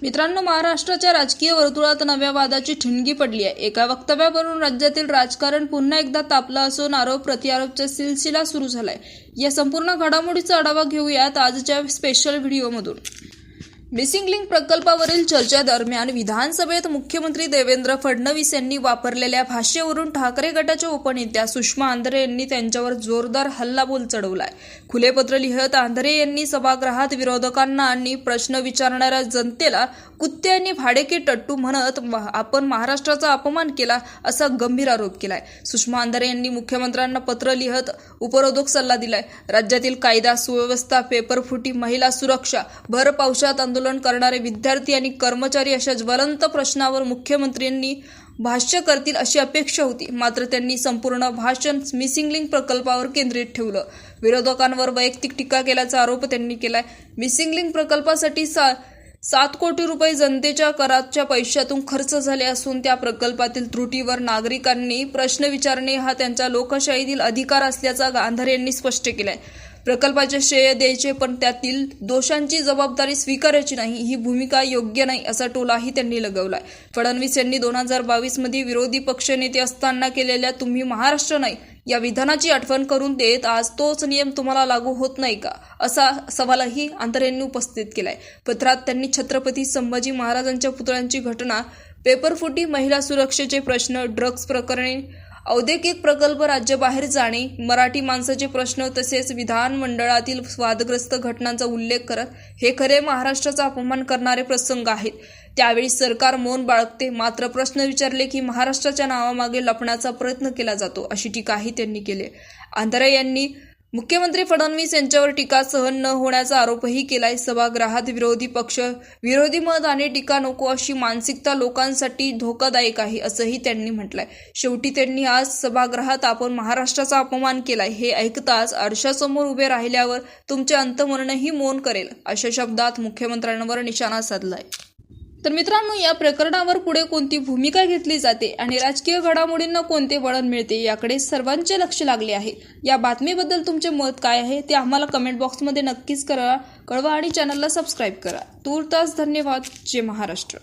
मित्रांनो, महाराष्ट्राच्या राजकीय वर्तुळात नव्या वादाची ठिणगी पडली आहे। एका वक्तव्यावरून राज्यातील राजकारण पुन्हा एकदा तापलं असून आरोप प्रत्यारोपचा सिलसिला सुरू झालाय। या संपूर्ण घडामोडीचा आढावा घेऊयात आजच्या स्पेशल व्हिडिओमधून। मिसिंग लिंक प्रकल्पावरील चर्चा दरम्यान विधानसभेत मुख्यमंत्री देवेंद्र फडणवीस यांनी वापरलेल्या भाषेवरून ठाकरे गटाच्या उपनेत्या सुषमा आंधरे यांनी त्यांच्यावर जोरदार हल्लाबोल चढवलाय। खुले पत्र लिहत आंधरे यांनी सभागृहात विरोधकांना आणि प्रश्न विचारणाऱ्या जनतेला कुत्ते आणि भाडेके टट्टू म्हणत आपण महाराष्ट्राचा अपमान केला असा गंभीर आरोप केलाय। सुषमा आंधरे यांनी मुख्यमंत्र्यांना पत्र लिहत उपरोधक सल्ला दिलाय। राज्यातील कायदा सुव्यवस्था, पेपरफुटी, महिला सुरक्षा, भर पावसात आंदोलन करणारे विद्यार्थी आणि कर्मचारी अशा ज्वलंत प्रश्नावर मुख्यमंत्र्यांनी भाष्य करतील अशी अपेक्षा होती। मात्र त्यांनी संपूर्ण भाषण मिसिंग लिंक प्रकल्पावर केंद्रित ठेवलं। विरोधकांवर वैयक्तिक टीका केल्याचा आरोप त्यांनी केलाय। मिसिंग लिंक प्रकल्पासाठी 7 कोटी रुपये जनतेच्या कराच्या पैशातून खर्च झाले असून त्या प्रकल्पातील त्रुटीवर नागरिकांनी प्रश्न विचारणे हा त्यांचा लोकशाहीतील अधिकार असल्याचा आंधरे यांनी स्पष्ट केलाय। प्रकल्पाचे श्रेय द्यायचे पण त्यातील दोषांची जबाबदारी स्वीकारायची नाही, ही भूमिका योग्य नाही असा टोलाही त्यांनी लगावलाय। फडणवीस यांनी 2022 मध्ये विरोधी पक्षनेते असताना केलेल्या तुम्ही महाराष्ट्र नाही या विधानाची आठवण करून देत आज तोच नियम तुम्हाला लागू होत नाही का असा सवालही आंधरे यांनी उपस्थित केलाय। पत्रात त्यांनी छत्रपती संभाजी महाराजांच्या पुतळ्यांची घटना, पेपरफुटी, महिला सुरक्षेचे प्रश्न, ड्रग्ज प्रकरणे, औद्योगिक प्रकल्प राज्याबाहेर जाणे, मराठी माणसाचे प्रश्न तसेच विधानमंडळातील वादग्रस्त घटनांचा उल्लेख करत हे खरे महाराष्ट्राचा अपमान करणारे प्रसंग आहेत। त्यावेळी सरकार मौन बाळगते, मात्र प्रश्न विचारले की महाराष्ट्राच्या नावामागे लपण्याचा प्रयत्न केला जातो अशी टीकाही त्यांनी केली। आंधरे यांनी मुख्यमंत्री फडणवीस यांच्यावर टीका सहन न होण्याचा आरोपही केलाय। सभागृहात विरोधी पक्ष विरोधी मत आणि टीका नको अशी मानसिकता लोकांसाठी धोकादायक आहे असंही त्यांनी म्हटलंय। शेवटी त्यांनी आज सभागृहात आपण महाराष्ट्राचा अपमान केलाय हे ऐकताच आरशासमोर उभे राहिल्यावर तुमचे अंतःमनही मौन करेल अशा शब्दात मुख्यमंत्र्यांवर निशाणा साधलाय। तर मित्रांनो, या प्रकरणावर पुढे कोणती भूमिका घेतली जाते आणि राजकीय घडामोडींना कोणते वळण मिळते याकडे सर्वांचे लक्ष लागले आहे। या बातमीबद्दल तुमचे मत काय आहे ते आम्हाला कमेंट बॉक्समध्ये नक्कीच कळवा आणि चॅनलला सबस्क्राईब करा। तूर्तास धन्यवाद। जय महाराष्ट्र।